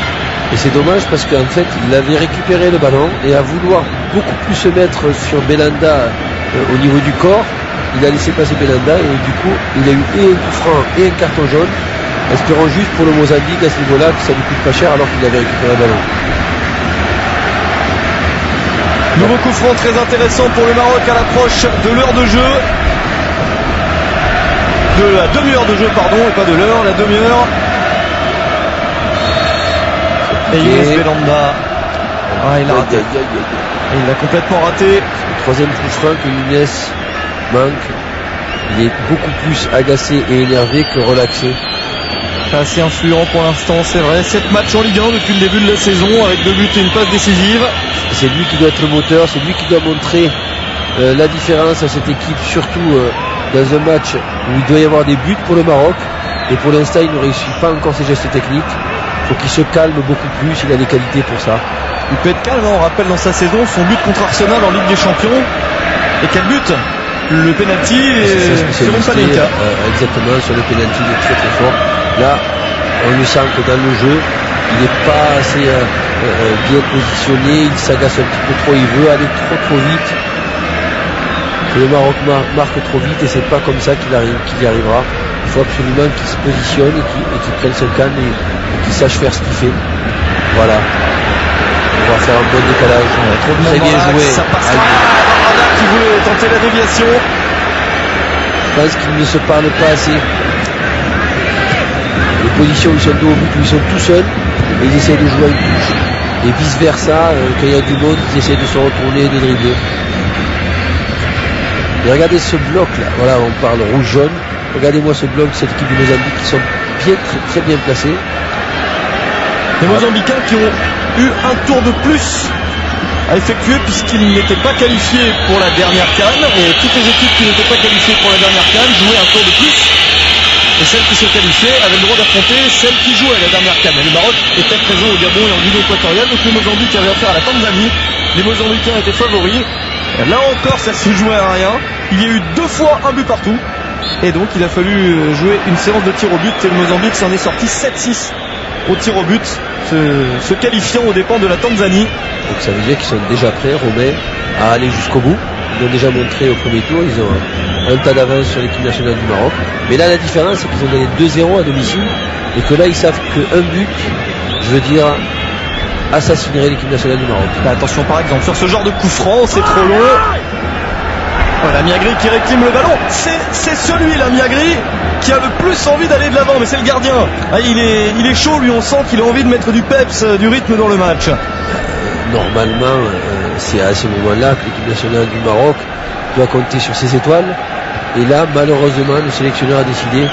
Et c'est dommage parce qu'en fait, il avait récupéré le ballon et à vouloir beaucoup plus se mettre sur Belanda au niveau du corps, il a laissé passer Belanda et du coup, il a eu et un coup franc et un carton jaune. Espérons juste pour le Mozambique à ce niveau-là que ça ne coûte pas cher alors qu'il avait récupéré le ballon. Nouveau coup franc très intéressant pour le Maroc à l'approche de l'heure de jeu. De la demi-heure de jeu, pardon, et pas de l'heure, la demi-heure. Et Younes Belanda. Il a raté. Il a complètement raté. Le troisième coup franc que Younes manque. Il est beaucoup plus agacé et énervé que relaxé. Pas assez influent pour l'instant, c'est vrai. 7 matchs en Ligue 1 depuis le début de la saison avec 2 buts et une passe décisive. C'est lui qui doit être le moteur, c'est lui qui doit montrer la différence à cette équipe, surtout dans un match où il doit y avoir des buts pour le Maroc. Et pour l'instant, il ne réussit pas encore ses gestes techniques. Il faut qu'il se calme beaucoup plus, il a les qualités pour ça. Il peut être calme, on rappelle dans sa saison son but contre Arsenal en Ligue des Champions. Et quel but? Le penalty c'est Panenka. Exactement, sur le penalty, il est très très fort. Là, on le sent que dans le jeu, il n'est pas assez bien positionné, il s'agace un petit peu trop, il veut aller trop vite. Que le Maroc marque trop vite et c'est pas comme ça qu'il y arrivera. Il faut absolument qu'il se positionne et qu'il prenne son calme et qu'il sache faire ce qu'il fait. Voilà. On va faire un bon décalage. Trop de monde très bien joué. Ça passe Barada qui voulait tenter la déviation. Je pense qu'ils ne se parlent pas assez. Les positions où ils sont dos au but, où ils sont tout seuls, et ils essaient de jouer une touche. Et vice versa, quand il y a du monde, ils essaient de se retourner et de dribbler. Et regardez ce bloc là, voilà, on parle rouge-jaune. Regardez-moi ce bloc de cette équipe du Mozambique qui sont bien, très bien placés. Les Mozambicains qui ont eu un tour de plus à effectuer puisqu'ils n'étaient pas qualifiés pour la dernière CAN. Et toutes les équipes qui n'étaient pas qualifiées pour la dernière CAN jouaient un tour de plus. Et celles qui se qualifiaient avaient le droit d'affronter celles qui jouaient à la dernière CAN. Et le Maroc était présent au Gabon et en Guinée équatoriale. Donc le Mozambique avait affaire à la Tanzanie. Les Mozambicains étaient favoris. Et là encore, ça se jouait à rien. Il y a eu 2 fois un but partout. Et donc il a fallu jouer une séance de tir au but. Et le Mozambique s'en est sorti 7-6 au tir au but, se qualifiant aux dépens de la Tanzanie. Donc ça veut dire qu'ils sont déjà prêts, Romain, à aller jusqu'au bout. Ils l'ont déjà montré au premier tour, ils ont un tas d'avance sur l'équipe nationale du Maroc. Mais là la différence c'est qu'ils ont gagné 2-0 à domicile et que là ils savent qu'un but, je veux dire, assassinerait l'équipe nationale du Maroc. Là, attention par exemple sur ce genre de coup franc, c'est trop long. Voilà, Miagri qui réclame le ballon. C'est celui là, Miagri, qui a le plus envie d'aller de l'avant, mais c'est le gardien. Ah, il est chaud, lui, on sent qu'il a envie de mettre du peps, du rythme dans le match. Normalement, c'est à ce moment-là que l'équipe nationale du Maroc doit compter sur ses étoiles. Et là, malheureusement, le sélectionneur a décidé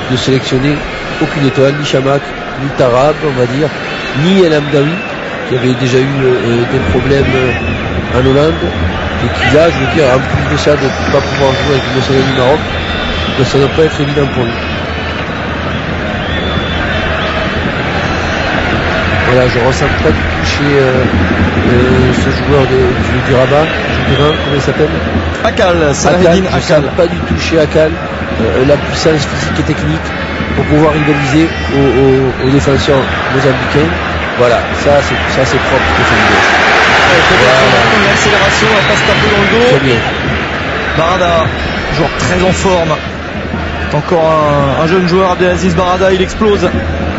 de sélectionner aucune étoile, ni Chamakh, ni Tarab, on va dire, ni El Amdaoui, qui avait déjà eu des problèmes en Hollande. Et qui là, je veux dire, en plus de ça, de ne pas pouvoir jouer avec le national du Maroc, ça ne doit pas être évident pour lui. Voilà, je ne ressens pas du tout chez ce joueur du Rabat, comment il s'appelle? Akal, Salahedine Akal. Je ne sens pas du tout chez Akal la puissance physique et technique pour pouvoir rivaliser aux défenseurs mozambicains. Voilà, ça c'est propre au football. L'accélération, elle passe un peu dans le dos. Très bien. Barada, joueur très en forme. Encore un jeune joueur, Abdelaziz Barada, il explose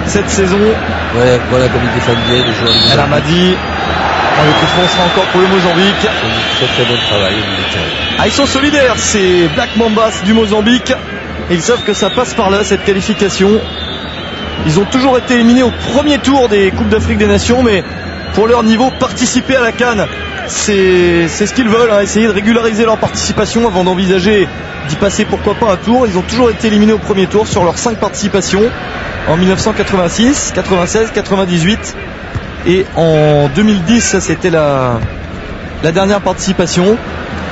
cette saison. Ouais, voilà comme il défend bien les joueurs du El Amadi. Le coup franc sera encore pour le Mozambique. C'est un très bon travail. Ils sont solidaires, ces Black Mambas du Mozambique. Et ils savent que ça passe par là, cette qualification. Ils ont toujours été éliminés au premier tour des Coupes d'Afrique des Nations, mais pour leur niveau, participer à la CAN, c'est ce qu'ils veulent, essayer de régulariser leur participation avant d'envisager d'y passer pourquoi pas un tour. Ils ont toujours été éliminés au premier tour sur leurs 5 participations en 1986, 96, 98 et en 2010, ça c'était la dernière participation.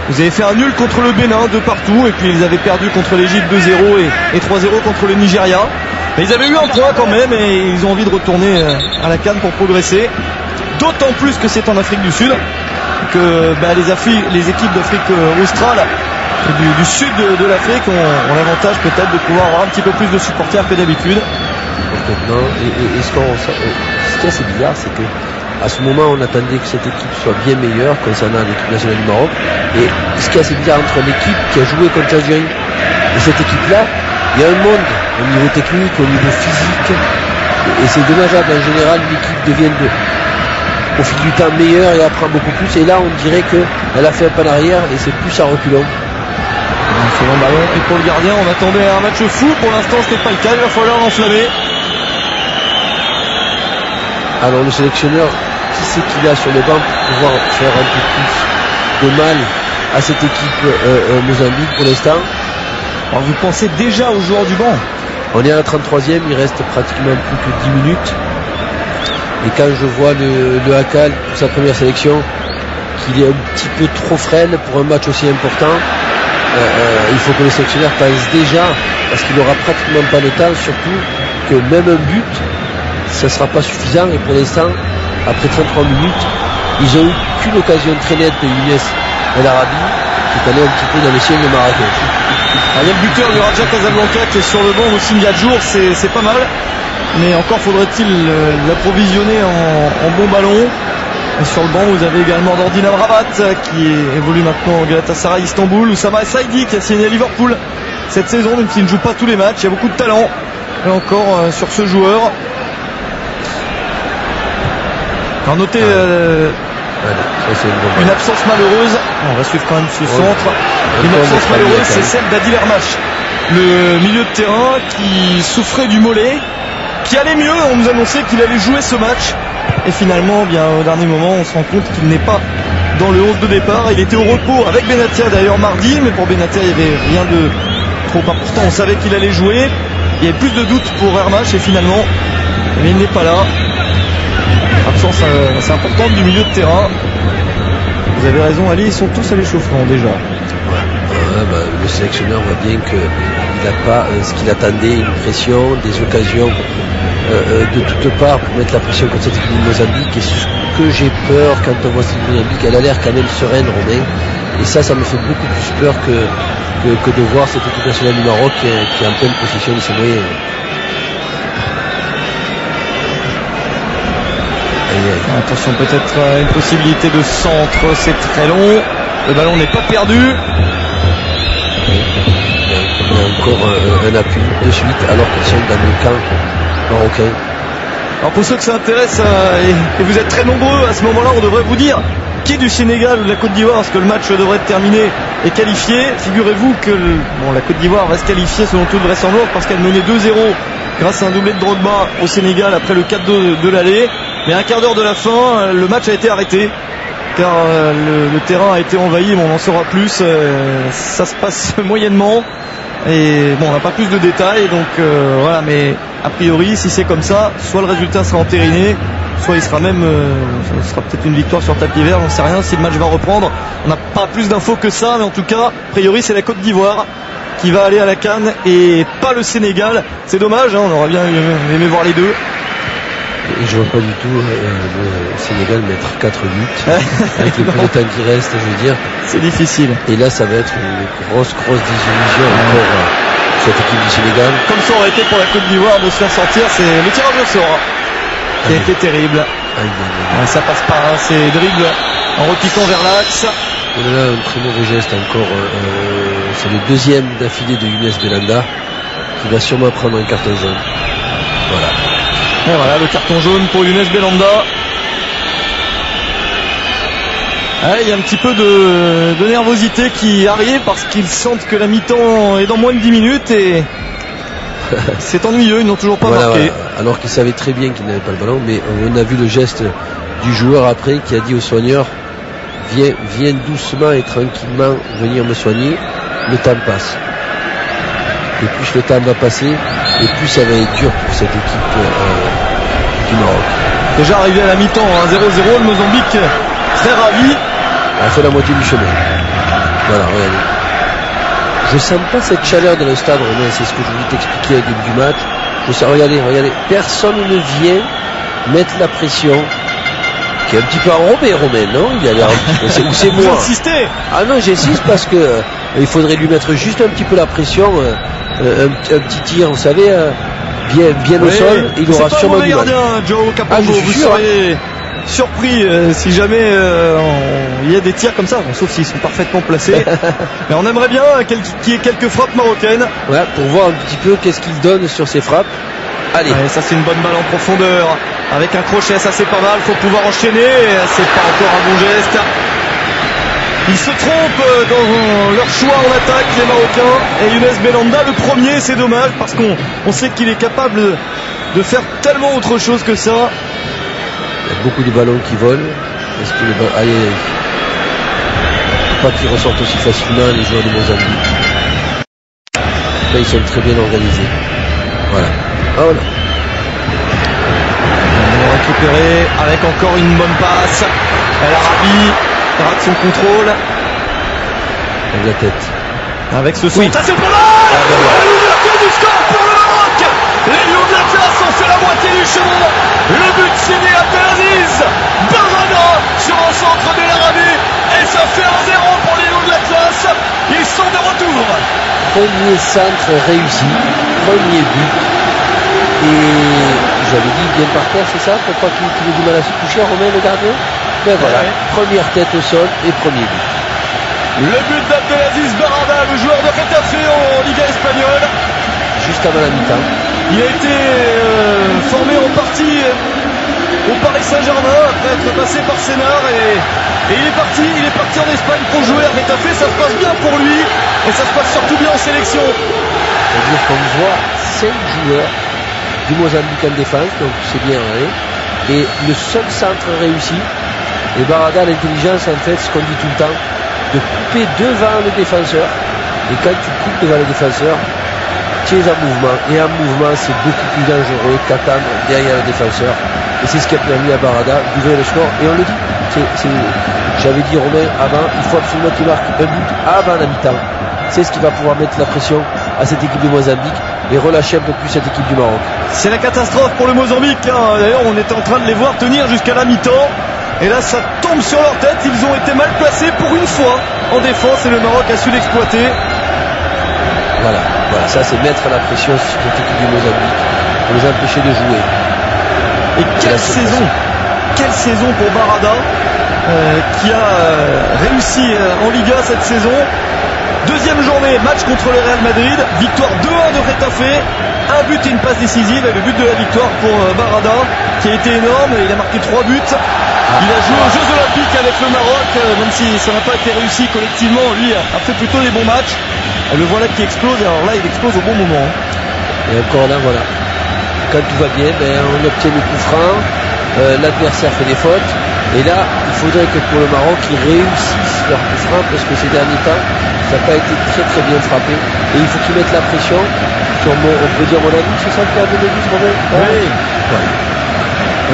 Vous avez fait un nul contre le Bénin de partout, et puis ils avaient perdu contre l'Égypte 2-0 et 3-0 contre le Nigeria. Mais ils avaient eu un point quand même, et ils ont envie de retourner à la CAN pour progresser. D'autant plus que c'est en Afrique du Sud, que les équipes d'Afrique australe et du sud de l'Afrique ont l'avantage peut-être de pouvoir avoir un petit peu plus de supporters que d'habitude. Complètement. Et ce qui est assez bizarre, c'est que à ce moment, on attendait que cette équipe soit bien meilleure concernant l'équipe nationale du Maroc. Et ce qui est assez bizarre entre l'équipe qui a joué contre l'Algérie et cette équipe-là, il y a un monde au niveau technique, au niveau physique. Et c'est dommageable. En général, l'équipe devient au fil du temps meilleure et apprend beaucoup plus. Et là, on dirait qu'elle a fait un pas en arrière et c'est plus à reculons. C'est bon ballon. Et pour le gardien, on attendait un match fou. Pour l'instant, ce n'est pas le cas. Il va falloir l'enflammer. Alors le sélectionneur, qui c'est qu'il a sur le banc pour pouvoir faire un peu plus de mal à cette équipe Mozambique pour l'instant? Alors vous pensez déjà aux joueurs du banc? On est à la 33e, il reste pratiquement plus que 10 minutes. Et quand je vois le Hakal pour sa première sélection, qu'il est un petit peu trop frêle pour un match aussi important, il faut que le sélectionneur pense déjà, parce qu'il n'aura pratiquement pas le temps, surtout que même un but, ça ne sera pas suffisant. Et pour l'instant, après 33 minutes, ils n'ont eu qu'une occasion très nette de Younes El Arabi, qui est allé un petit peu dans le ciel de Marrakech. Il y a le buteur du Raja Casablanca qui est sur le banc aussi, Ndiadjour, c'est pas mal. Mais encore faudrait-il l'approvisionner en bon ballon. Et sur le banc, vous avez également Nordin Amrabat qui évolue maintenant au Galatasaray Istanbul, Oussama Saidi qui a signé à Liverpool cette saison, même s'il ne joue pas tous les matchs. Il y a beaucoup de talent et encore sur ce joueur. Alors notez une absence malheureuse. On va suivre quand même ce centre. Une absence malheureuse, c'est celle d'Adil Hermache, le milieu de terrain qui souffrait du mollet, qui allait mieux. On nous annonçait qu'il allait jouer ce match. Et finalement, bien au dernier moment, on se rend compte qu'il n'est pas dans le 11 de départ. Il était au repos avec Benatia d'ailleurs mardi, mais pour Benatia, il n'y avait rien de trop important. On savait qu'il allait jouer. Il y avait plus de doutes pour Hermache et finalement, mais il n'est pas là. Absence assez importante du milieu de terrain. Vous avez raison, Ali, ils sont tous à l'échauffement déjà. Le sélectionneur voit bien qu'il n'a pas ce qu'il attendait, une pression, des occasions de toutes parts pour mettre la pression contre cette équipe de Mozambique. Et ce que j'ai peur quand on voit cette équipe de Mozambique, elle a l'air quand même sereine, Romain. Et ça me fait beaucoup plus peur que de voir cette équipe nationale du Maroc qui est en pleine possession de ses moyens. Attention, peut-être une possibilité de centre, c'est très long. Le ballon n'est pas perdu. Il y a encore un appui de suite alors qu'ils sont dans le camp marocain. Alors pour ceux que ça intéresse, et vous êtes très nombreux à ce moment-là, on devrait vous dire qui est du Sénégal ou de la Côte d'Ivoire, parce que le match devrait être terminé et qualifié. Figurez-vous que la Côte d'Ivoire va se qualifier selon toute vraisemblance parce qu'elle menait 2-0 grâce à un doublé de Drogba au Sénégal après le 4-2 de l'aller. Mais à un quart d'heure de la fin, le match a été arrêté car le terrain a été envahi. Bon, on en saura plus. Ça se passe moyennement. Et bon, on n'a pas plus de détails. Donc voilà, mais a priori, si c'est comme ça, soit le résultat sera entériné, soit il sera même, ce sera peut-être une victoire sur tapis vert. On ne sait rien si le match va reprendre. On n'a pas plus d'infos que ça, mais en tout cas, a priori, c'est la Côte d'Ivoire qui va aller à la CAN et pas le Sénégal. C'est dommage, hein, on aurait bien aimé voir les deux. Et je vois pas du tout le Sénégal mettre 4 buts avec le peu de temps qui reste, je veux dire. C'est difficile. Et là, ça va être une grosse désillusion encore cette équipe du Sénégal. Comme ça aurait été pour la Côte d'Ivoire de se faire sortir, c'est le tirage au sort qui a été terrible. Ça passe pas, hein, c'est dribble en repiquant vers l'axe. On a là un très mauvais geste encore. C'est le deuxième d'affilée de Younes Belhanda qui va sûrement prendre un carton jaune. Voilà. Et voilà le carton jaune pour Younes Belhanda. Il y a un petit peu de nervosité qui arrive parce qu'ils sentent que la mi-temps est dans moins de 10 minutes et c'est ennuyeux, ils n'ont toujours pas marqué. Voilà. Alors qu'ils savaient très bien qu'ils n'avaient pas le ballon, mais on a vu le geste du joueur après qui a dit aux soigneurs viens doucement et tranquillement venir me soigner, le temps passe. Et plus le temps va passer, et plus ça va être dur pour cette équipe du Maroc. Déjà arrivé à la mi-temps, 1-0-0, le Mozambique très ravi. On fait la moitié du chemin. Voilà, regardez. Je sens pas cette chaleur dans le stade, Romain, c'est ce que je voulais t'expliquer au début du match. Regardez, personne ne vient mettre la pression. Qui est un petit peu enrobé, Romain, non? Il a l'air c'est moi. Vous insistez? Ah non, j'insiste parce que il faudrait lui mettre juste un petit peu la pression, un petit tir, vous savez, bien au sol, il aura sûrement du mal. Gardien, Joe Capalbo, vous seriez surpris si jamais il y a des tirs comme ça, bon, sauf s'ils sont parfaitement placés. Mais on aimerait bien qu'il y ait quelques frappes marocaines. Ouais, pour voir un petit peu qu'est-ce qu'il donne sur ses frappes. Allez. Ouais, ça c'est une bonne balle en profondeur. Avec un crochet, ça c'est pas mal, faut pouvoir enchaîner. C'est pas encore un bon geste. Ils se trompent dans leur choix en attaque, les Marocains. Et Younes Belhanda, le premier, c'est dommage parce qu'on sait qu'il est capable de faire tellement autre chose que ça. Il y a beaucoup de ballons qui volent. Est-ce que pas qu'ils ressortent aussi facilement les joueurs de Mozambique. Là, ils sont très bien organisés. Voilà. Oh là. Ils vont récupérer avec encore une bonne passe. El Arabi rate son contrôle. Avec la tête. Avec ce son. Oui. Ça c'est pas mal. L'ouverture du score pour le Maroc. Les Lions de l'Atlas ont fait la moitié du chemin. Le but signé à Abdelaziz Barada sur un centre d'El Arabi. Et ça fait 1-0 pour les Lions de l'Atlas. Ils sont de retour. Premier centre réussi. Premier but. Et j'avais dit bien par terre, c'est ça? Pour pas qu'il ait du mal à se toucher, Romain, le gardien? Ben voilà, première tête au sol et premier but. Le but d'Abdelaziz Barada, le joueur de Getafe en Liga espagnole. Juste avant la mi-temps. Il a été formé en partie au Paris Saint-Germain après être passé par Sénart et il est parti en Espagne pour jouer à Getafe. Ça se passe bien pour lui et ça se passe surtout bien en sélection. C'est-à-dire qu'on voit 5 joueurs du Mozambique en défense, donc c'est bien, hein. Et le seul centre réussi, et Barada a l'intelligence, en fait, ce qu'on dit tout le temps, de couper devant le défenseur. Et quand tu coupes devant le défenseur, tu es en mouvement. Et en mouvement, c'est beaucoup plus dangereux qu'attendre derrière le défenseur. Et c'est ce qui a permis à Barada d'ouvrir le score. Et on le dit, j'avais dit Romain avant, il faut absolument qu'il marque un but avant la mi-temps. C'est ce qui va pouvoir mettre la pression à cette équipe de Mozambique et relâcher un peu plus cette équipe du Maroc. C'est la catastrophe pour le Mozambique, hein. D'ailleurs on était en train de les voir tenir jusqu'à la mi-temps et là ça tombe sur leur tête. Ils ont été mal placés pour une fois en défense et le Maroc a su l'exploiter. Voilà, ça c'est mettre la pression sur cette équipe du Mozambique pour les empêcher de jouer. Et quelle saison pour Barada qui a réussi en Liga cette saison. Deuxième journée, match contre le Real Madrid, victoire 2-1 de Getafe, un but et une passe décisive, et le but de la victoire pour Barada, qui a été énorme, il a marqué 3 buts. Il a joué aux Jeux Olympiques avec le Maroc, même si ça n'a pas été réussi collectivement, lui a fait plutôt des bons matchs. Le voilà qui explose, alors là il explose au bon moment. Et encore là, voilà. Quand tout va bien, on obtient le coup franc, l'adversaire fait des fautes, et là, il faudrait que pour le Maroc, ils réussissent leur coup franc, parce que ces derniers temps, ça n'a pas été très bien frappé. Et il faut qu'ils mettent la pression sur on peut dire mon ami, c'est ça qui a donné le but, Romain? Oui. Ouais.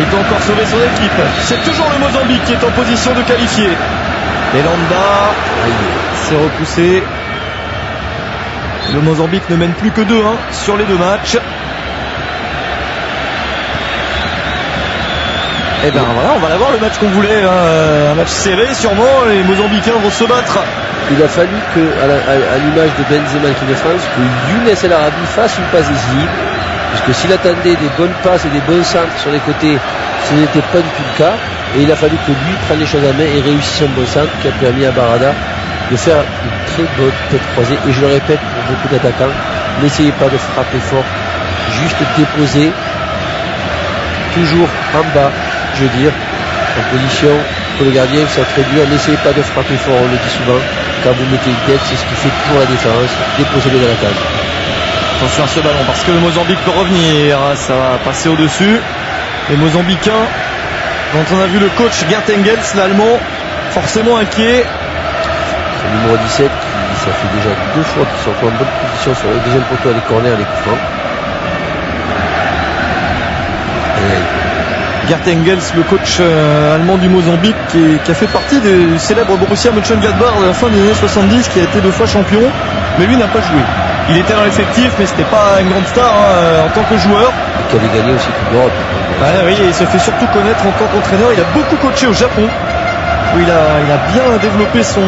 Il peut encore sauver son équipe. C'est toujours le Mozambique qui est en position de qualifier. Belhanda s'est repoussé. Le Mozambique ne mène plus que 2-1 sur les 2 matchs. Et ben voilà, on va l'avoir le match qu'on voulait, hein. Un match serré sûrement, les Mozambicains vont se battre. Il a fallu que, à l'image de Benzema l'équipe de France, que Younes El Arabi fasse une passe décisive, puisque s'il attendait des bonnes passes et des bons centres sur les côtés, ce n'était pas du tout le cas, et il a fallu que lui prenne les choses à main et réussisse un bon centre qui a permis à Barada de faire une très bonne tête croisée. Et je le répète pour beaucoup d'attaquants, n'essayez pas de frapper fort, juste déposer, toujours en bas, je veux dire, en position pour le gardien, c'est très dur. N'essayez pas de frapper fort, on le dit souvent. Quand vous mettez une tête, c'est ce qui fait pour la défense. Déposez-le dans la cage. Attention à ce ballon parce que le Mozambique peut revenir. Ça va passer au-dessus. Les Mozambicains, dont on a vu le coach Gert Engels, l'allemand, forcément inquiet. C'est le numéro 17 qui, ça fait déjà 2 fois qu'ils sont en bonne position sur le deuxième poteau à les corners, les coups francs. Gerd Engels, le coach allemand du Mozambique, qui a fait partie du célèbre Borussia Mönchengladbach de la fin des années 70, qui a été 2 fois champion, mais lui n'a pas joué. Il était dans l'effectif, mais c'était pas une grande star en tant que joueur. Et qui avait gagné aussi Coupe d'Europe. Oui, et il se fait surtout connaître en tant qu'entraîneur. Il a beaucoup coaché au Japon, où il a bien développé son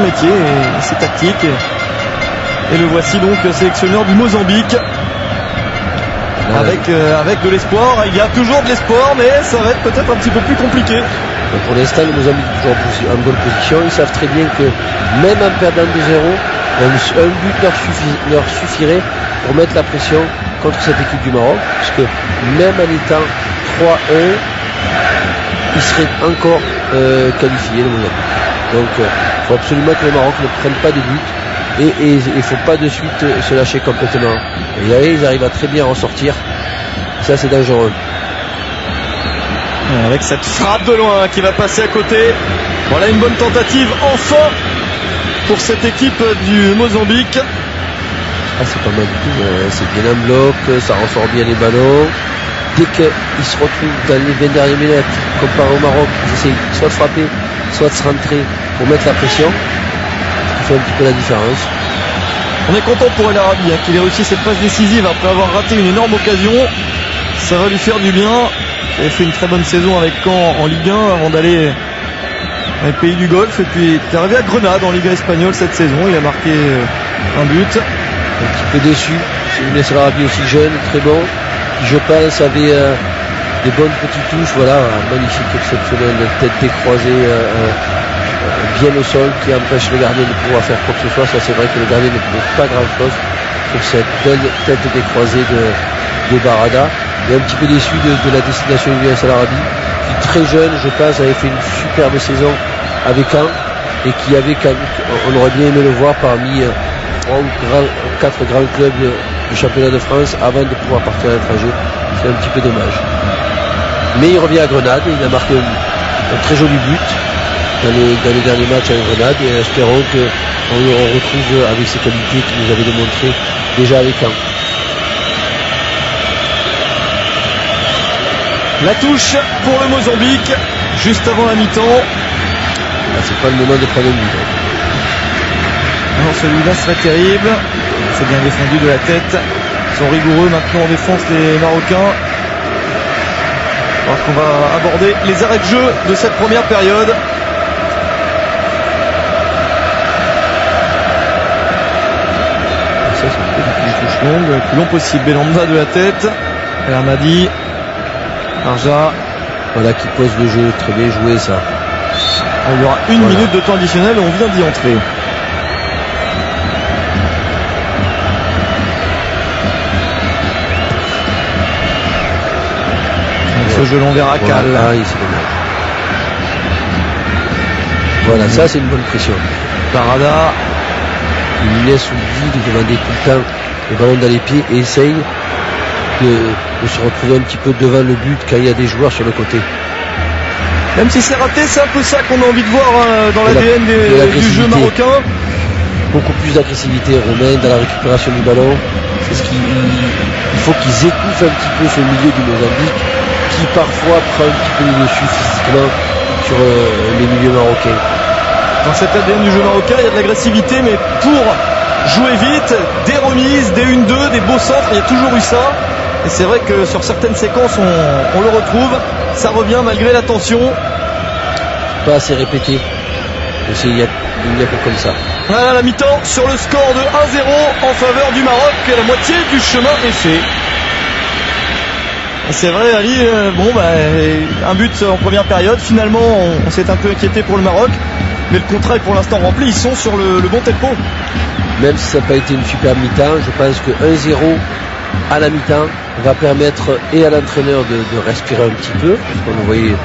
métier et ses tactiques. Et le voici donc sélectionneur du Mozambique. Avec de l'espoir. Il y a toujours de l'espoir, mais ça va être peut-être un petit peu plus compliqué. Pour l'instant, le Mozambique est toujours en bonne position. Ils savent très bien que même en perdant 2-0, un but leur suffirait pour mettre la pression contre cette équipe du Maroc, puisque même en étant 3-1, ils seraient encore qualifiés, le Mozambique. Donc il faut absolument que le Maroc ne prenne pas de but. Et il ne faut pas de suite se lâcher complètement. Et là, ils arrivent à très bien ressortir. Ça, c'est dangereux. Avec cette frappe de loin qui va passer à côté. Voilà une bonne tentative enfin pour cette équipe du Mozambique. Ah, c'est pas mal du tout. C'est bien en bloc, ça ressort bien les ballons. Dès qu'ils se retrouvent dans les 20 dernières minutes, comparé au Maroc, ils essayent soit de frapper, soit de se rentrer pour mettre la pression. Fait un petit peu la différence. On est content pour El Arabi qu'il ait réussi cette passe décisive après avoir raté une énorme occasion. Ça va lui faire du bien. Il a fait une très bonne saison avec Caen en Ligue 1 avant d'aller dans les pays du Golfe, et puis il est arrivé à Grenade en Ligue espagnole cette saison. Il a marqué un but. Un petit peu déçu. C'est El Arabi aussi jeune, très bon, qui je pense avait des bonnes petites touches. Voilà, magnifique, exceptionnel, tête décroisée. Bien au sol, qui empêche le gardien de pouvoir faire quoi que ce soit. Ça, c'est vrai que le gardien ne peut pas grand chose sur cette belle tête décroisée de Barada. Et un petit peu déçu de la destination du US Al Arabi, qui très jeune, je pense, avait fait une superbe saison avec Caen, et qui avait, on aurait bien aimé le voir parmi 3 ou 4 grands clubs du championnat de France avant de pouvoir partir à l'étranger. C'est un petit peu dommage. Mais il revient à Grenade et il a marqué un très joli but dans les derniers matchs à Grenade, et espérons qu'on le retrouve avec ses qualités qu'il nous avait démontrées déjà avec Caen. La touche pour le Mozambique juste avant la mi-temps. Là, c'est pas le moment de prendre un but. Non, celui-là serait terrible. C'est bien défendu de la tête. Ils sont rigoureux maintenant en défense, les Marocains. Alors qu'on va aborder les arrêts de jeu de cette première période. Ça, c'est une touche longue, le plus long possible. Belanda de la tête. El Hamadi. Arja. Voilà qui pose le jeu, très bien joué ça. Il y aura une minute de temps additionnel et on vient d'y entrer. Ce jeu long vers Akal. Ah, c'est dommage. Voilà, ça c'est une bonne pression. Barada. Il laisse au vide, demander tout le temps le ballon dans les pieds et essaye de se retrouver un petit peu devant le but quand il y a des joueurs sur le côté. Même si c'est raté, c'est un peu ça qu'on a envie de voir dans l'ADN du jeu marocain. Beaucoup plus d'agressivité, Romain, dans la récupération du ballon. C'est ce il faut qu'ils étouffent un petit peu ce milieu du Mozambique, qui parfois prend un petit peu le dessus physiquement sur les milieux marocains. Dans cet ADN du jeu marocain, il y a de l'agressivité, mais pour jouer vite, des remises, des 1-2, des beaux centres, il y a toujours eu ça. Et c'est vrai que sur certaines séquences, on le retrouve. Ça revient malgré la tension. Pas assez répété. Il n'y a que comme ça. Voilà la mi-temps sur le score de 1-0 en faveur du Maroc. La moitié du chemin est fait. Et c'est vrai, Ali, un but en première période. Finalement, on s'est un peu inquiété pour le Maroc. Mais le contrat est pour l'instant rempli. Ils sont sur le bon tempo. Même si ça n'a pas été une super mi-temps, je pense que 1-0 à la mi-temps va permettre et à l'entraîneur de respirer un petit peu, parce qu'on le voyait